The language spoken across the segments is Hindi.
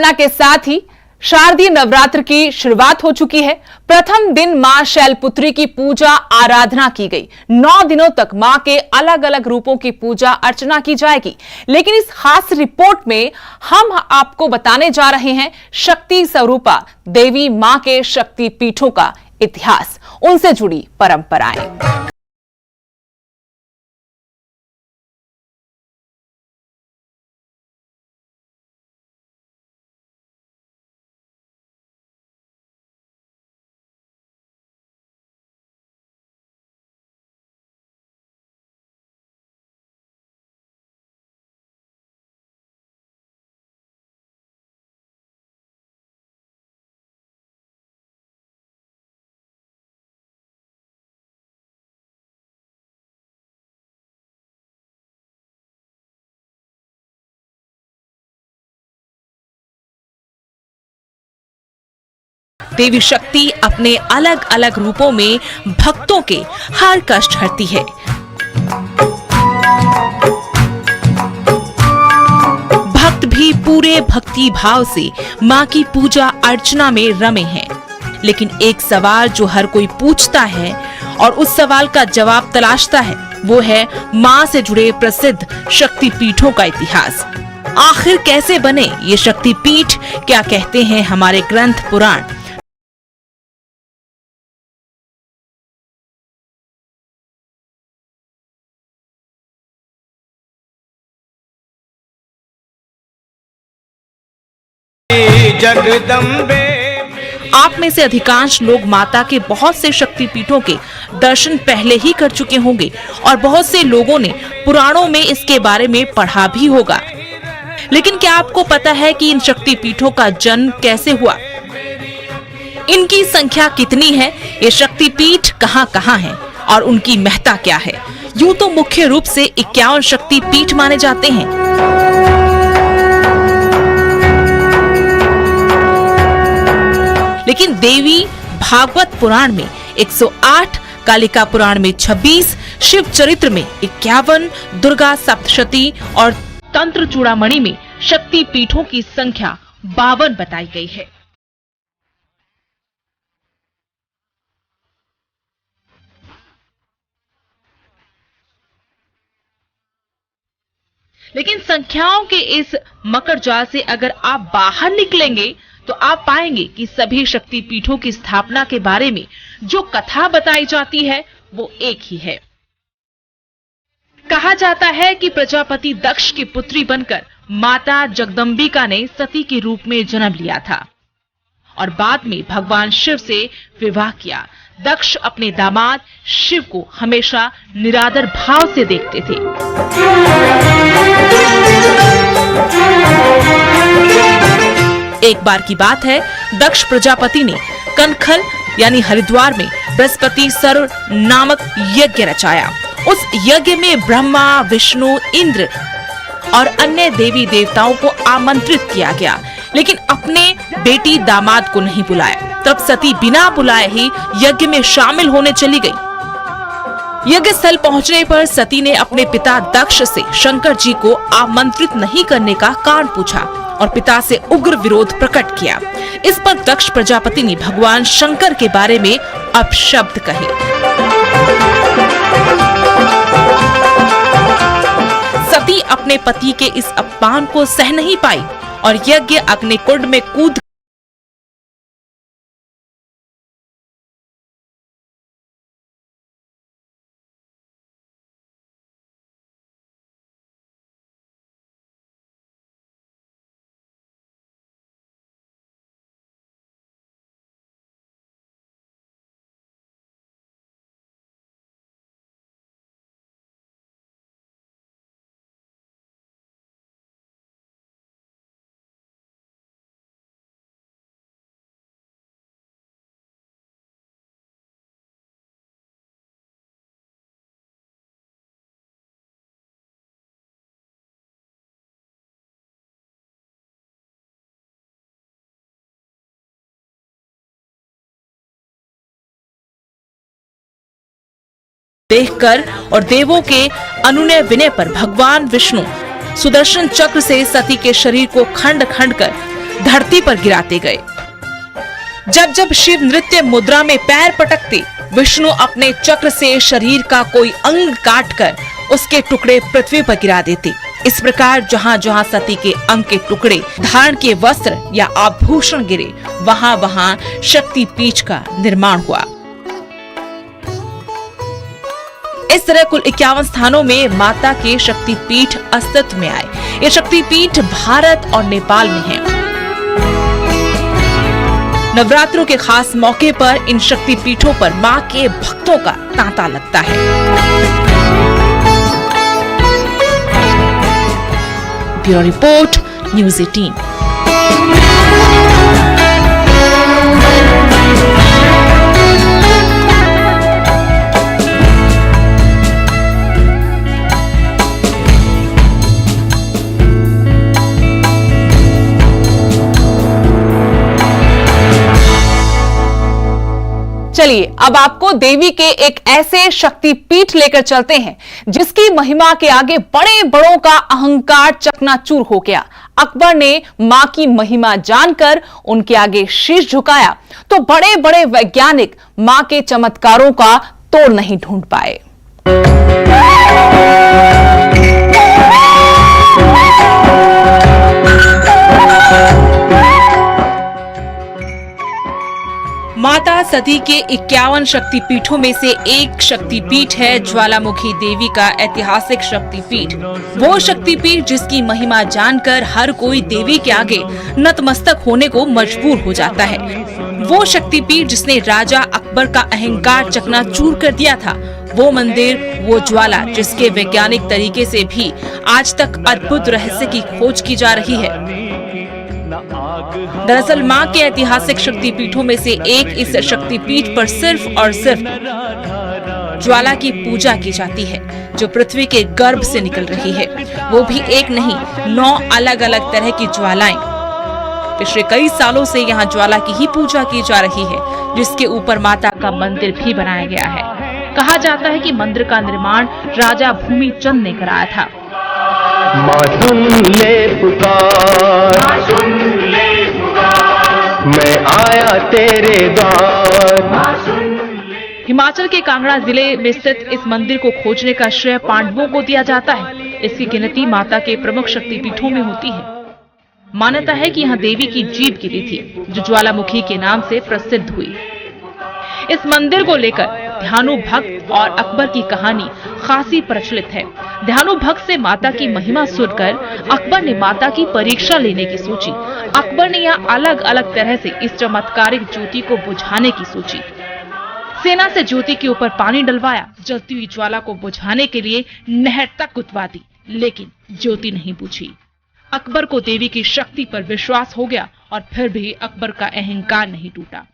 स्थापना के साथ ही शारदीय नवरात्र की शुरुआत हो चुकी है। प्रथम दिन मां शैलपुत्री की पूजा आराधना की गई। 9 दिनों तक मां के अलग अलग रूपों की पूजा अर्चना की जाएगी। लेकिन इस खास रिपोर्ट में हम आपको बताने जा रहे हैं शक्ति स्वरूपा देवी मां के शक्ति पीठों का इतिहास, उनसे जुड़ी परंपराएं। देवी शक्ति अपने अलग अलग रूपों में भक्तों के हर कष्ट हरती है। भक्त भी पूरे भक्ति भाव से मां की पूजा अर्चना में रमे हैं। लेकिन एक सवाल जो हर कोई पूछता है और उस सवाल का जवाब तलाशता है, वो है मां से जुड़े प्रसिद्ध शक्ति पीठों का इतिहास। आखिर कैसे बने ये शक्ति पीठ, क्या कहते हैं हमारे ग्रंथ पुराण। जगदम्बे। आप में से अधिकांश लोग माता के बहुत से शक्ति पीठों के दर्शन पहले ही कर चुके होंगे और बहुत से लोगों ने पुराणों में इसके बारे में पढ़ा भी होगा। लेकिन क्या आपको पता है कि इन शक्ति पीठों का जन्म कैसे हुआ, इनकी संख्या कितनी है, ये शक्ति पीठ कहाँ हैं और उनकी महत्ता क्या है। यूं तो मुख्य रूप से 51 शक्ति पीठ माने जाते हैं। लेकिन देवी भागवत पुराण में 108, कालिका पुराण में 26, शिव चरित्र में 51, दुर्गा सप्तशती और तंत्र चूड़ामणि में शक्ति पीठों की संख्या 52 बताई गई है। लेकिन संख्याओं के इस मकर जाल से अगर आप बाहर निकलेंगे तो आप पाएंगे कि सभी शक्ति पीठों की स्थापना के बारे में जो कथा बताई जाती है वो एक ही है। कहा जाता है कि प्रजापति दक्ष की पुत्री बनकर माता जगदम्बिका ने सती के रूप में जन्म लिया था और बाद में भगवान शिव से विवाह किया। दक्ष अपने दामाद शिव को हमेशा निरादर भाव से देखते थे। एक बार की बात है, दक्ष प्रजापति ने कनखल यानी हरिद्वार में बृहस्पति सर्व नामक यज्ञ रचाया। उस यज्ञ में ब्रह्मा, विष्णु, इंद्र और अन्य देवी देवताओं को आमंत्रित किया गया, लेकिन अपने बेटी दामाद को नहीं बुलाया। तब सती बिना बुलाए ही यज्ञ में शामिल होने चली गई। यज्ञ स्थल पहुंचने पर सती ने अपने पिता दक्ष से शंकर जी को आमंत्रित नहीं करने का कारण पूछा और पिता से उग्र विरोध प्रकट किया। इस पर दक्ष प्रजापति ने भगवान शंकर के बारे में अपशब्द कहे। सती अपने पति के इस अपमान को सह नहीं पाई और यज्ञ अग्निकुंड में कूद देखकर और देवों के अनुनय विनय पर भगवान विष्णु सुदर्शन चक्र से सती के शरीर को खंड खंड कर धरती पर गिराते गए। जब जब शिव नृत्य मुद्रा में पैर पटकते, विष्णु अपने चक्र से शरीर का कोई अंग काटकर उसके टुकड़े पृथ्वी पर गिरा देते। इस प्रकार जहाँ जहाँ सती के अंग के टुकड़े, धारण के वस्त्र या आभूषण गिरे, वहाँ वहाँ शक्ति पीठ का निर्माण हुआ। इस तरह कुल 51 स्थानों में माता के शक्ति पीठ अस्तित्व में आए। ये शक्ति पीठ भारत और नेपाल में है। नवरात्रों के खास मौके पर इन शक्ति पीठों पर मां के भक्तों का तांता लगता है। Bureau report, news 18। चलिए अब आपको देवी के एक ऐसे शक्ति पीठ लेकर चलते हैं जिसकी महिमा के आगे बड़े बड़ों का अहंकार चकनाचूर हो गया। अकबर ने मां की महिमा जानकर उनके आगे शीश झुकाया तो बड़े बड़े वैज्ञानिक मां के चमत्कारों का तोड़ नहीं ढूंढ पाए। माता सती के 51 शक्तिपीठों में से एक शक्तिपीठ है ज्वालामुखी देवी का ऐतिहासिक शक्तिपीठ। वो शक्तिपीठ जिसकी महिमा जानकर हर कोई देवी के आगे नतमस्तक होने को मजबूर हो जाता है। वो शक्तिपीठ जिसने राजा अकबर का अहंकार चकनाचूर कर दिया था। वो मंदिर, वो ज्वाला जिसके वैज्ञानिक तरीके से भी आज तक अद्भुत रहस्य की खोज की जा रही है। दरअसल मां के ऐतिहासिक शक्तिपीठों में से एक इस शक्तिपीठ पर सिर्फ और सिर्फ ज्वाला की पूजा की जाती है जो पृथ्वी के गर्भ से निकल रही है। वो भी एक नहीं, 9 अलग अलग तरह की ज्वालाएं। पिछले कई सालों से यहाँ ज्वाला की ही पूजा की जा रही है जिसके ऊपर माता का मंदिर भी बनाया गया है। कहा जाता है कि मंदिर का निर्माण राजा भूमिचंद ने कराया था। माँ सुन ले पुकार, मैं आया तेरे द्वार। हिमाचल के कांगड़ा जिले में स्थित इस मंदिर को खोजने का श्रेय पांडवों को दिया जाता है। इसकी गिनती माता के प्रमुख शक्तिपीठों में होती है। मान्यता है कि यहाँ देवी की जीभ गिरी थी जो ज्वालामुखी के नाम से प्रसिद्ध हुई। इस मंदिर को लेकर ध्यानु भक्त और अकबर की कहानी खासी प्रचलित है। ध्यानु भक्त से माता की महिमा सुनकर अकबर ने माता की परीक्षा लेने की सोची। अकबर ने यहाँ अलग अलग तरह से इस चमत्कारिक ज्योति को बुझाने की सोची। सेना से ज्योति के ऊपर पानी डलवाया, जलती हुई ज्वाला को बुझाने के लिए नहर तक कुतवा दी, लेकिन ज्योति नहीं बुझी। अकबर को देवी की शक्ति पर विश्वास हो गया और फिर भी अकबर का अहंकार नहीं टूटा।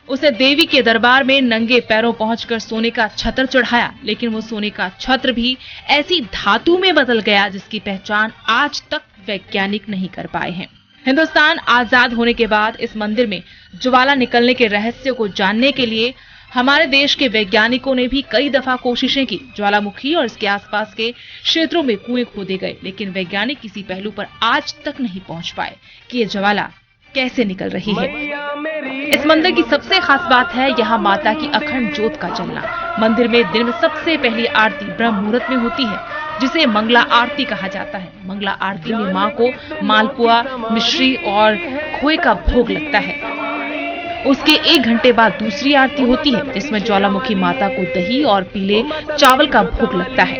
उसे देवी के दरबार में नंगे पैरों पहुंचकर सोने का छत्र चढ़ाया, लेकिन वो सोने का छत्र भी ऐसी धातु में बदल गया जिसकी पहचान आज तक वैज्ञानिक नहीं कर पाए हैं। हिंदुस्तान आजाद होने के बाद इस मंदिर में ज्वाला निकलने के रहस्य को जानने के लिए हमारे देश के वैज्ञानिकों ने भी कई दफा कोशिशें की। ज्वालामुखी और इसके आसपास के क्षेत्रों में कुएं खोदे गए, लेकिन वैज्ञानिक किसी पहलू पर आज तक नहीं पहुंच पाए कि ये ज्वाला कैसे निकल रही है। इस मंदिर की सबसे खास बात है यहाँ माता की अखंड ज्योत का जलना। मंदिर में दिन में सबसे पहली आरती ब्रह्म मुहूर्त में होती है जिसे मंगला आरती कहा जाता है। मंगला आरती में मां को मालपुआ, मिश्री और खोए का भोग लगता है। उसके 1 घंटे बाद दूसरी आरती होती है जिसमें ज्वालामुखी माता को दही और पीले चावल का भोग लगता है।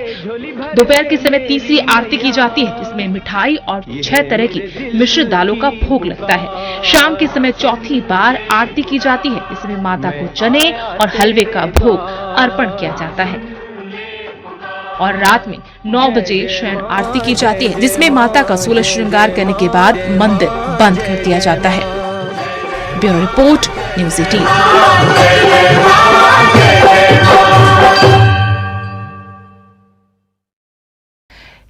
दोपहर के समय तीसरी आरती की जाती है जिसमें मिठाई और 6 तरह की मिश्रित दालों का भोग लगता है। शाम के समय चौथी बार आरती की जाती है जिसमें माता को चने और हलवे का भोग अर्पण किया जाता है। और रात में 9 बजे शयन आरती की जाती है जिसमें माता का 16 श्रृंगार करने के बाद मंदिर बंद कर दिया जाता है। Bureau report, news 18।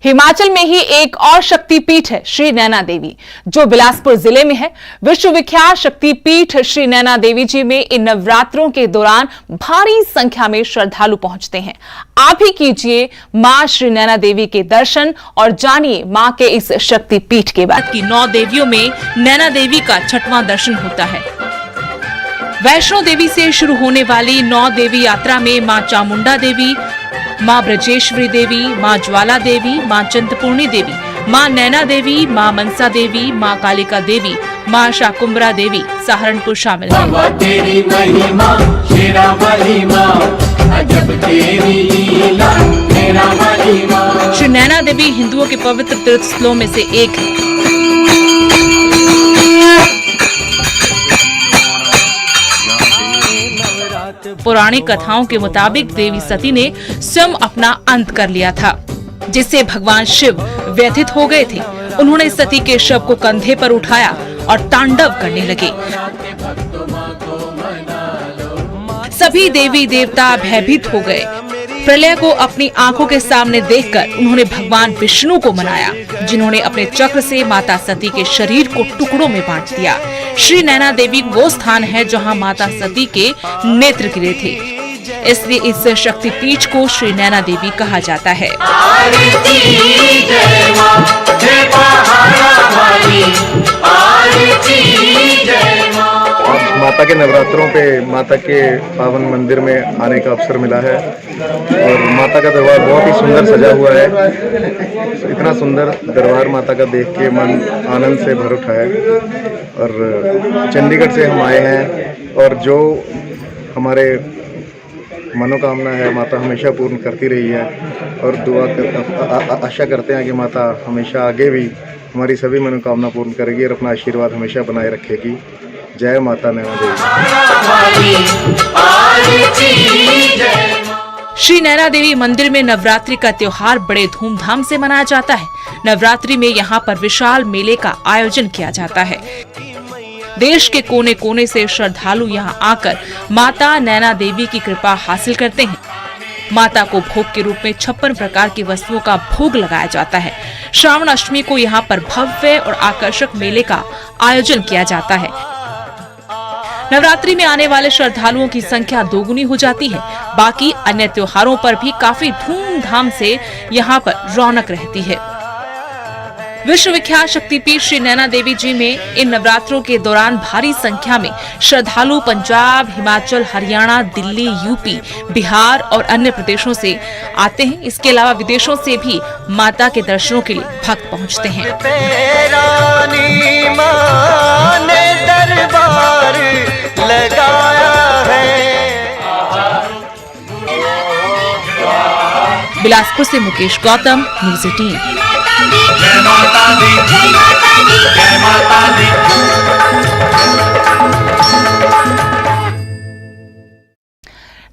हिमाचल में ही एक और शक्तिपीठ है श्री नैना देवी, जो बिलासपुर जिले में है। विश्वविख्यात शक्तिपीठ श्री नैना देवी जी में इन नवरात्रों के दौरान भारी संख्या में श्रद्धालु पहुंचते हैं। आप ही कीजिए मां श्री नैना देवी के दर्शन और जानिए मां के इस शक्तिपीठ के बारे की 9 देवियों में नैना देवी का 6वां दर्शन होता है। वैष्णो देवी से शुरू होने वाली 9 देवी यात्रा में मां चामुंडा देवी, मां ब्रजेश्वरी देवी, मां ज्वाला देवी, मां चिंतपूर्णी देवी, मां नैना देवी, मां मनसा देवी, मां कालिका देवी, मां शाकुंभरा देवी सहारनपुर शामिल है। तेरी महिमा शेरा वाली मां, अजब तेरी लीला मेरा वाली मां। श्री नैना देवी हिंदुओं के पवित्र तीर्थ स्थलों में से एक है। पौराणिक कथाओं के मुताबिक देवी सती ने स्वयं अपना अंत कर लिया था, जिससे भगवान शिव व्यथित हो गए थे। उन्होंने सती के शव को कंधे पर उठाया और तांडव करने लगे। सभी देवी देवता भयभीत हो गए। प्रलय को अपनी आंखों के सामने देखकर उन्होंने भगवान विष्णु को मनाया, जिन्होंने अपने चक्र से माता सती के शरीर को टुकड़ों में बांट दिया। श्री नैना देवी वो स्थान है जहां माता सती के नेत्र गिरे थे, इसलिए इस शक्तिपीठ को श्री नैना देवी कहा जाता है। आज माता के नवरात्रों पे माता के पावन मंदिर में आने का अवसर मिला है और माता का दरबार बहुत ही सुंदर सजा हुआ है। इतना सुंदर दरबार माता का देख के मन आनंद से भर उठा है। और चंडीगढ़ से हम आए हैं और जो हमारे मनोकामना है माता हमेशा पूर्ण करती रही है और आशा करते हैं कि माता हमेशा आगे भी हमारी सभी मनोकामना पूर्ण करेगी और अपना आशीर्वाद हमेशा बनाए रखेगी। जय माता नैना देवी। श्री नैना देवी मंदिर में नवरात्रि का त्योहार बड़े धूमधाम से मनाया जाता है। नवरात्रि में यहाँ पर विशाल मेले का आयोजन किया जाता है। देश के कोने कोने से श्रद्धालु यहाँ आकर माता नैना देवी की कृपा हासिल करते हैं। माता को भोग के रूप में 56 प्रकार की वस्तुओं का भोग लगाया जाता है। श्रावण अष्टमी को यहाँ पर भव्य और आकर्षक मेले का आयोजन किया जाता है। नवरात्रि में आने वाले श्रद्धालुओं की संख्या दोगुनी हो जाती है। बाकी अन्य त्योहारों पर भी काफी धूमधाम से यहाँ पर रौनक रहती है। विश्वविख्यात शक्तिपीठ श्री नैना देवी जी में इन नवरात्रों के दौरान भारी संख्या में श्रद्धालु पंजाब, हिमाचल, हरियाणा, दिल्ली, यूपी, बिहार और अन्य प्रदेशों से आते हैं। इसके अलावा विदेशों से भी माता के दर्शनों के लिए भक्त पहुंचते हैं। दरबार लगाया है। बिलासपुर से मुकेश गौतम, न्यूज़ 18। जय माता दी, जय माता दी, जय माता दी।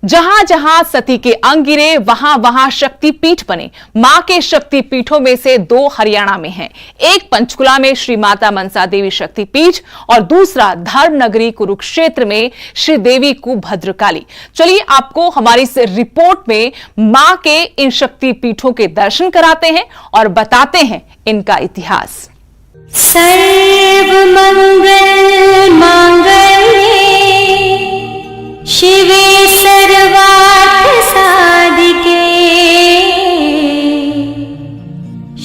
जहां जहां सती के अंग गिरे वहां वहां शक्तिपीठ बने। मां के शक्तिपीठों में से 2 हरियाणा में हैं। एक पंचकुला में श्री माता मनसा देवी शक्तिपीठ और दूसरा धर्मनगरी कुरुक्षेत्र में श्री देवी कुभद्रकाली। चलिए आपको हमारी इस रिपोर्ट में मां के इन शक्तिपीठों के दर्शन कराते हैं और बताते हैं इनका इतिहास। सर्व मंगल मांगल्ये शिवे सर्वार्थ साधिके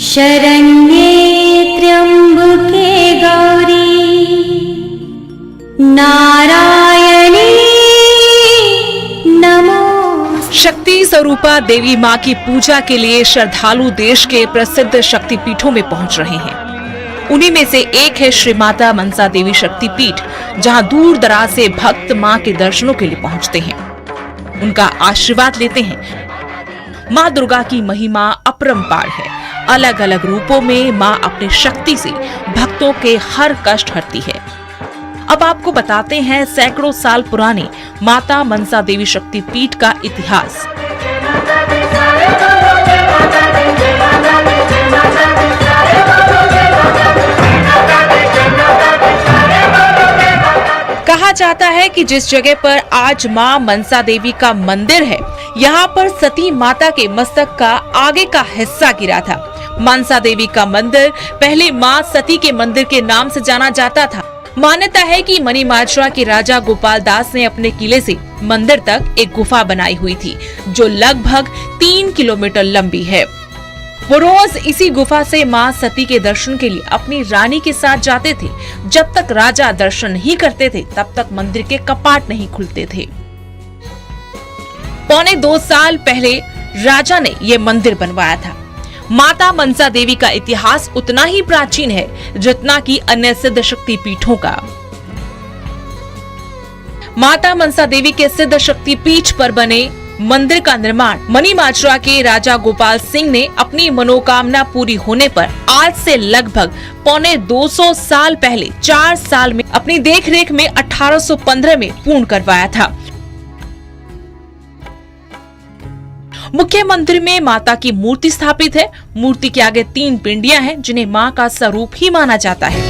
शरण्ये त्र्यंबके गौरी नारायणी नमो। शक्ति स्वरूपा देवी मां की पूजा के लिए श्रद्धालु देश के प्रसिद्ध शक्तिपीठों में पहुंच रहे हैं। उन्हीं में से एक है श्री माता मनसा देवी शक्तिपीठ, जहां दूर दराज से भक्त मां के दर्शनों के लिए पहुंचते हैं, उनका आशीर्वाद लेते हैं। मां दुर्गा की महिमा अपरंपार है। अलग अलग रूपों में मां अपनी शक्ति से भक्तों के हर कष्ट हरती है। अब आपको बताते हैं सैकड़ों साल पुरानी माता मनसा देवी शक्तिपीठ का इतिहास। कहा जाता है कि जिस जगह पर आज मां मनसा देवी का मंदिर है, यहाँ पर सती माता के मस्तक का आगे का हिस्सा गिरा था। मनसा देवी का मंदिर पहले मां सती के मंदिर के नाम से जाना जाता था। मान्यता है कि मणिमाजरा के राजा गोपाल दास ने अपने किले से मंदिर तक एक गुफा बनाई हुई थी, जो लगभग 3 किलोमीटर लंबी है। वो रोज इसी गुफा से मां सती के दर्शन के लिए अपनी रानी के साथ जाते थे। जब तक राजा दर्शन नहीं करते थे, तब तक मंदिर के कपाट नहीं खुलते थे। पौने 2 साल पहले राजा ने ये मंदिर बनवाया था। माता मनसा देवी का इतिहास उतना ही प्राचीन है जितना कि अन्य सिद्ध शक्ति पीठों का। माता मनसा देवी के सिद्ध शक्ति पीठ पर बने मंदिर का निर्माण मणिमाजरा के राजा गोपाल सिंह ने अपनी मनोकामना पूरी होने पर आज से लगभग पौने 200 साल पहले 4 साल में अपनी देखरेख में 1815 में पूर्ण करवाया था। मुख्य मंदिर में माता की मूर्ति स्थापित है। मूर्ति के आगे 3 पिंडियां हैं, जिन्हें मां का स्वरूप ही माना जाता है।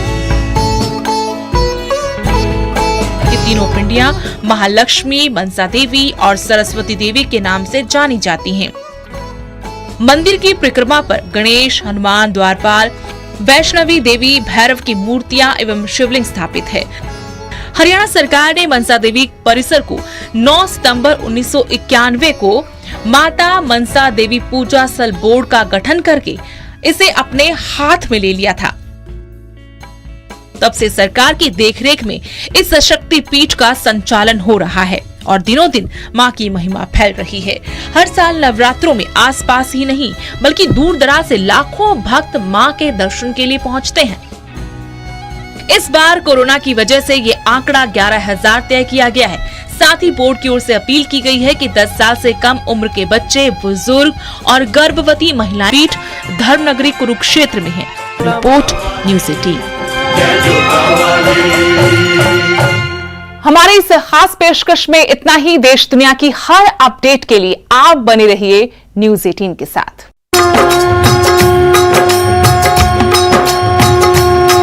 ये तीनों पिंडियां महालक्ष्मी, मनसा देवी और सरस्वती देवी के नाम से जानी जाती हैं। मंदिर की परिक्रमा पर गणेश, हनुमान, द्वारपाल, वैष्णवी देवी, भैरव की मूर्तियां एवं शिवलिंग स्थापित है। हरियाणा सरकार ने मनसा देवी परिसर को 9 सितंबर 1991 को माता मनसा देवी पूजा स्थल बोर्ड का गठन करके इसे अपने हाथ में ले लिया था। तब से सरकार की देखरेख में इस शक्ति पीठ का संचालन हो रहा है और दिनों दिन मां की महिमा फैल रही है। हर साल नवरात्रों में आसपास ही नहीं बल्कि दूर दराज से लाखों भक्त मां के दर्शन के लिए पहुंचते हैं। इस बार कोरोना की वजह से ये आंकड़ा 11,000 तय किया गया है। साथ ही बोर्ड की ओर से अपील की गई है कि 10 साल से कम उम्र के बच्चे, बुजुर्ग और गर्भवती महिलाएं पीठ धर्मनगरी कुरुक्षेत्र में है। Report news 18। हमारी इस खास पेशकश में इतना ही। देश दुनिया की हर अपडेट के लिए आप बने रहिए न्यूज़ 18 के साथ।